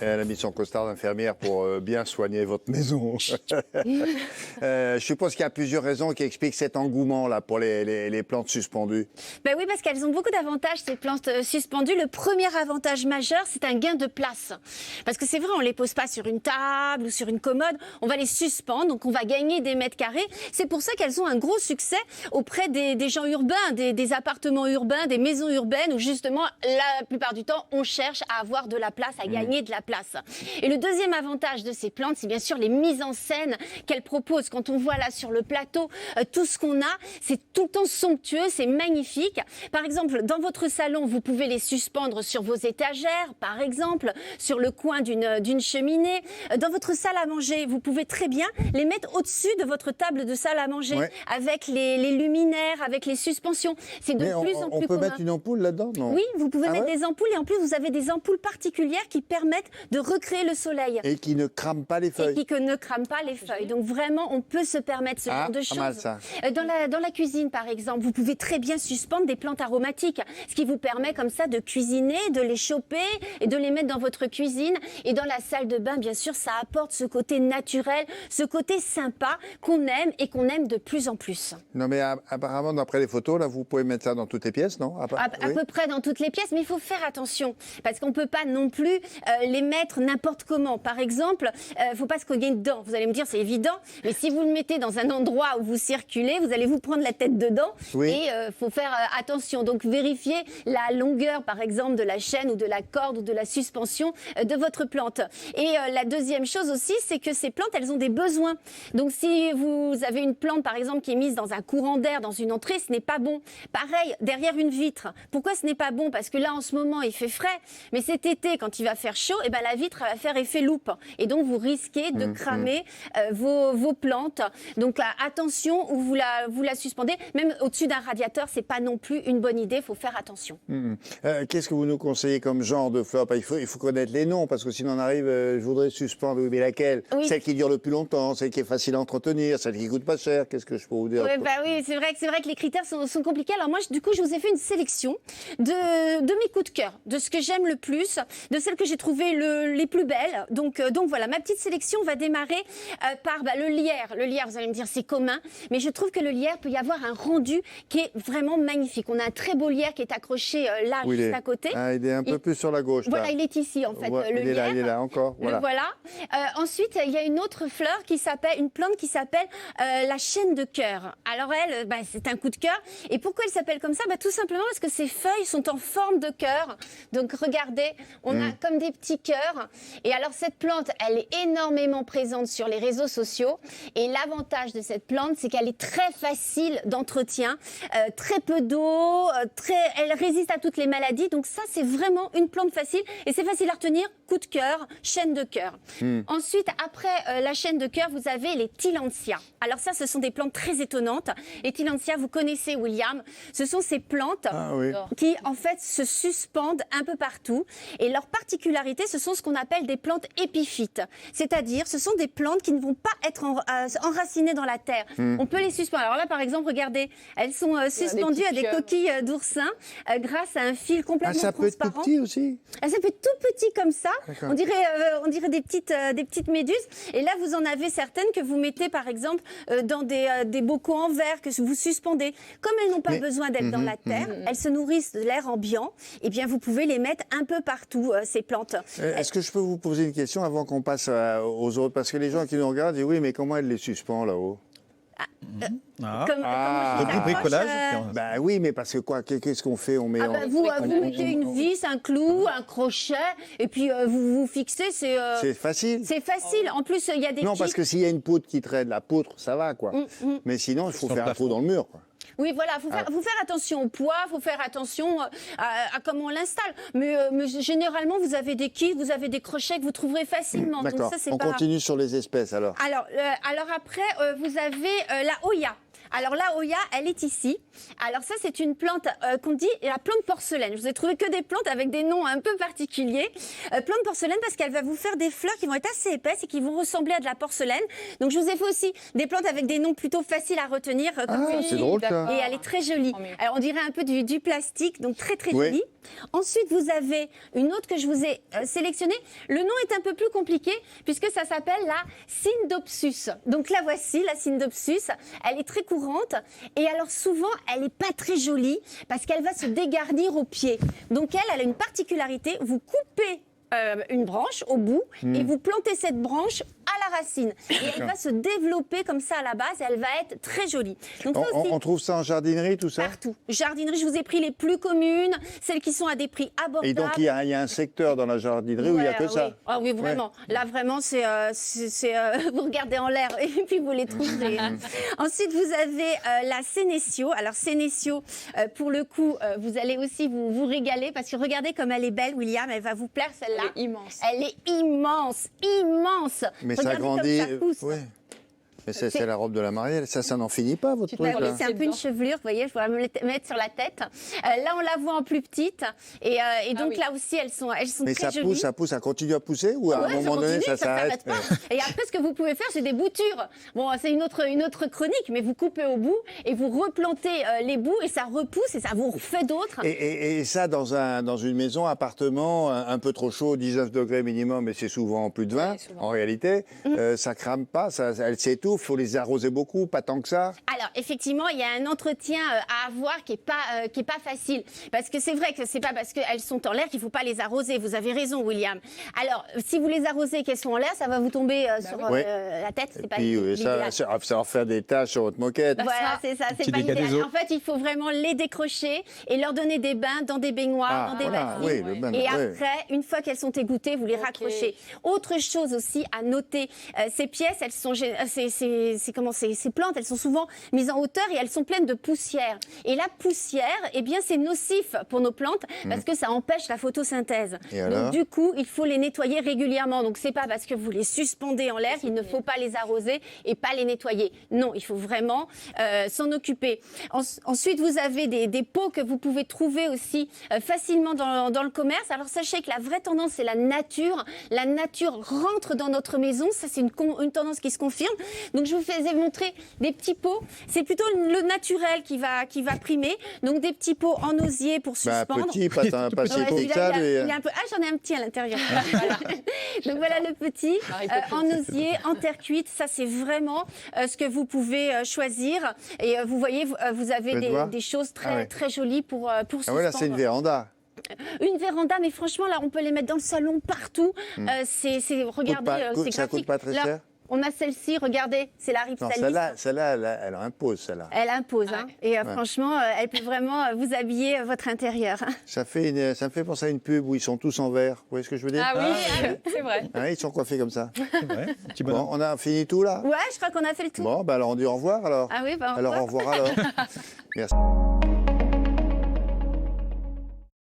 Elle a mis son costard d'infirmière pour bien soigner votre maison. Je suppose qu'il y a plusieurs raisons qui expliquent cet engouement-là pour les plantes suspendues. Ben oui, parce qu'elles ont beaucoup d'avantages, ces plantes suspendues. Le premier avantage majeur, c'est un gain de place. Parce que c'est vrai, on ne les pose pas sur une table ou sur une commode, on va les suspendre, donc on va gagner des mètres carrés. C'est pour ça qu'elles ont un gros succès auprès des gens urbains, des appartements urbains, des maisons urbaines, où justement, la plupart du temps, on cherche à avoir de la place, à gagner de la place. Et le deuxième avantage de ces plantes, c'est bien sûr les mises en scène qu'elles proposent. Quand on voit là sur le plateau, tout ce qu'on a, c'est tout le temps somptueux, c'est magnifique. Par exemple, dans votre salon, vous pouvez les suspendre sur vos étagères, par exemple, sur le coin d'une cheminée. Dans votre salle à manger, vous pouvez très bien les mettre au-dessus de votre table de salle à manger, avec les luminaires, avec les suspensions. C'est de plus en plus commun. On peut mettre une ampoule là-dedans, non? Oui, vous pouvez mettre des ampoules, et en plus, vous avez des ampoules particulières qui permettent de recréer le soleil. Et qui ne crament pas les feuilles. Et qui ne crament pas les feuilles. Donc vraiment, on peut se permettre ce genre de choses. Mal, ça. Dans la cuisine, par exemple, vous pouvez très bien suspendre des plantes aromatiques, ce qui vous permet comme ça de cuisiner, de les choper et de les mettre dans votre cuisine. Et dans la salle de bain, bien sûr, ça apporte ce côté naturel, ce côté sympa qu'on aime et qu'on aime de plus en plus. Non, mais apparemment, d'après les photos, là, vous pouvez mettre ça dans toutes les pièces, non? À peu près dans toutes les pièces, mais il faut faire attention, parce qu'on ne peut pas non plus les mettre n'importe comment. Par exemple, il ne faut pas se cogner dedans. Vous allez me dire, c'est évident, mais si vous le mettez dans un endroit où vous circulez, vous allez vous prendre la tête dedans, et il faut faire attention. Donc, vérifiez la longueur, par exemple, de la chaîne ou de la corde ou de la suspension de votre plante. Et la deuxième chose aussi, c'est que ces plantes, elles ont des besoins. Donc, si vous avez une plante, par exemple, qui est mise dans un courant d'air, dans une entrée, ce n'est pas bon. Pareil, derrière une vitre. Pourquoi ce n'est pas bon? Parce que là, en ce moment, il fait frais, mais cet été, quand il va faire chaud, eh ben, la vitre va faire effet loupe. Et donc, vous risquez de cramer vos plantes. Donc, attention où vous la suspendez. Même au-dessus d'un radiateur, c'est pas non plus une bonne idée. Il faut faire attention. Qu'est-ce que vous nous conseillez comme genre de fleurs? Il faut connaître les noms, parce que sinon on arrive, je voudrais suspendre, oui, mais laquelle? Celle qui dure le plus longtemps, celle qui est facile à entretenir, celle qui coûte pas cher. Qu'est-ce que je peux vous dire? Oui, c'est vrai que les critères sont compliqués. Alors moi, du coup, je vous ai fait une sélection de mes coups de cœur, de ce que j'aime le plus, de celles que j'ai trouvées les plus belles. Donc voilà, ma petite sélection va démarrer par le lierre. Le lierre, vous allez me dire, c'est commun, mais je trouve que le lierre peut y avoir un rendu qui est vraiment magnifique. On a un très beau lierre qui est accroché là, juste à côté. Il est un peu plus sur la gauche. Voilà, il est ici en fait, le lierre. Il est là encore. Voilà. Le voilà. Ensuite, il y a une autre fleur une plante qui s'appelle la chaîne de cœur. Alors elle, c'est un coup de cœur. Et pourquoi elle s'appelle comme ça? Tout simplement parce que ses feuilles sont en forme de cœur. Donc regardez, on a comme des petits cœurs. Et alors cette plante, elle est énormément présente sur les réseaux sociaux. Et l'avantage de cette plante, c'est qu'elle est très facile d'entretien, très peu d'eau, elle résiste à toutes les maladies. Donc ça, c'est vraiment une plante facile. Et c'est facile à retenir. Coup de cœur, chaîne de cœur. Ensuite, après la chaîne de cœur, vous avez les tillandsias. Alors ça, ce sont des plantes très étonnantes. Les tillandsias, vous connaissez, William. Ce sont ces plantes qui, en fait, se suspendent un peu partout. Et leur particularité, ce sont ce qu'on appelle des plantes épiphytes. C'est-à-dire, ce sont des plantes qui ne vont pas être enracinées dans la terre. On peut les suspendre. Alors là, par exemple, regardez, elles sont suspendues à des coquilles d'oursin grâce à un fil complètement transparent. Ça peut être tout petit aussi? Ça peut être tout petit comme ça. On dirait des petites méduses. Et là, vous en avez certaines que vous mettez, par exemple, dans des bocaux en verre que vous suspendez. Comme elles n'ont pas besoin d'être dans la terre, elles se nourrissent de l'air ambiant. Eh bien, vous pouvez les mettre un peu partout, ces plantes. Est-ce que je peux vous poser une question avant qu'on passe aux autres? Parce que les gens qui nous regardent disent oui, mais comment elle les suspend là-haut? Du bricolage. Oui, mais parce que quoi? Qu'est-ce qu'on fait? On met vous mettez une vis, un clou, un crochet, et puis vous fixez. C'est facile. C'est facile. En plus, il y a des parce que s'il y a une poutre qui traîne, la poutre, ça va, quoi. Mais sinon, il faut faire un trou dans le mur, quoi. Oui, voilà, faut faire attention au poids, faut faire attention à comment on l'installe. Mais généralement, vous avez des kits, vous avez des crochets que vous trouverez facilement. D'accord. On continue sur les espèces, alors. Alors après, vous avez la Hoya. Alors la Hoya, elle est ici. Alors ça, c'est une plante qu'on dit la plante porcelaine. Je vous ai trouvé que des plantes avec des noms un peu particuliers. Plante porcelaine parce qu'elle va vous faire des fleurs qui vont être assez épaisses et qui vont ressembler à de la porcelaine. Donc je vous ai fait aussi des plantes avec des noms plutôt faciles à retenir. C'est drôle ça. Et elle est très jolie. Alors on dirait un peu du plastique, donc très jolie. Ensuite, vous avez une autre que je vous ai sélectionnée. Le nom est un peu plus compliqué puisque ça s'appelle la Cynodopsis. Donc la voici, la Cynodopsis. Elle est très courante et alors souvent, elle n'est pas très jolie parce qu'elle va se dégarnir au pied. Donc elle a une particularité, vous coupez une branche au bout et vous plantez cette branche à la racine. Et elle va se développer comme ça à la base et elle va être très jolie. Donc ça aussi, on trouve ça en jardinerie, tout ça? partout. Jardinerie, je vous ai pris les plus communes, celles qui sont à des prix abordables. Et donc il y a un secteur dans la jardinerie où il n'y a que ça? Ah oui, vraiment. Là, vraiment, c'est vous regardez en l'air et puis vous les trouverez. Ensuite, vous avez la Sénécio. Alors, Sénécio, pour le coup, vous allez aussi vous régaler parce que regardez comme elle est belle, William. Elle va vous plaire, celle-là. Elle est immense. Elle est immense, immense. Mais regardez ça grandit. comme ça pousse. Oui. Mais c'est la robe de la mariée. Ça n'en finit pas, votre truc, là? C'est un peu une chevelure, vous voyez, je pourrais me la mettre sur la tête. Là, on la voit en plus petite. Et donc là aussi, elles sont Mais très ça jolies. Ça continue à pousser ou à un moment donné, ça s'arrête? pas. Et après, ce que vous pouvez faire, c'est des boutures. Bon, c'est une autre chronique, mais vous coupez au bout et vous replantez les bouts et ça repousse et ça vous refait d'autres. Et ça, dans une maison, appartement, un peu trop chaud, 19 degrés minimum, et c'est souvent plus de 20, en réalité, ça crame pas, elle s'étouffe. Il faut les arroser beaucoup, pas tant que ça. Alors effectivement, il y a un entretien à avoir qui est pas facile, parce que c'est vrai que c'est pas parce qu'elles sont en l'air qu'il faut pas les arroser. Vous avez raison, William. Alors si vous les arrosez qu'elles sont en l'air, ça va vous tomber sur la tête. C'est pas l'idéal. Ça va faire des taches sur votre moquette. Voilà, c'est ça, c'est pas l'idéal. En fait, il faut vraiment les décrocher et leur donner des bains dans des baignoires, dans des bassines. Et après, une fois qu'elles sont égouttées, vous les raccrochez. Autre chose aussi à noter, ces pièces, elles sont ces plantes, elles sont souvent mises en hauteur et elles sont pleines de poussière. Et la poussière, eh bien, c'est nocif pour nos plantes parce que ça empêche la photosynthèse. Donc, du coup, il faut les nettoyer régulièrement. Donc, c'est pas parce que vous les suspendez en l'air qu'il ne faut pas les arroser et pas les nettoyer. Non, il faut vraiment s'en occuper. Ensuite, vous avez des pots que vous pouvez trouver aussi facilement dans le commerce. Alors, sachez que la vraie tendance, c'est la nature. La nature rentre dans notre maison. Ça, c'est une tendance qui se confirme. Donc, je vous faisais montrer des petits pots. C'est plutôt le naturel qui va primer. Donc, des petits pots en osier pour suspendre. Petit, pas si petit que ça. J'en ai un petit à l'intérieur. Donc, voilà le petit. En osier, en terre cuite. Ça, c'est vraiment ce que vous pouvez choisir. Et vous voyez, vous avez des choses très jolies pour suspendre. Ah ouais, là, c'est une véranda. Une véranda, mais franchement, là, on peut les mettre dans le salon, partout. Regardez, c'est graphique. Ça coûte pas très cher? On a celle-ci, regardez, c'est la Ripsalis. Celle-là, elle impose, celle-là. Elle impose, hein. Et franchement, elle peut vraiment vous habiller votre intérieur. Ça me fait penser à une pub où ils sont tous en vert. Vous voyez ce que je veux dire? Ah oui, c'est vrai. Ils sont coiffés comme ça. Ouais, petit Bon, bonhomme. on a fini tout, là? Ouais, je crois qu'on a fait le tour. Bon, alors on dit au revoir, alors. Ah oui, Alors, au revoir, alors. Merci.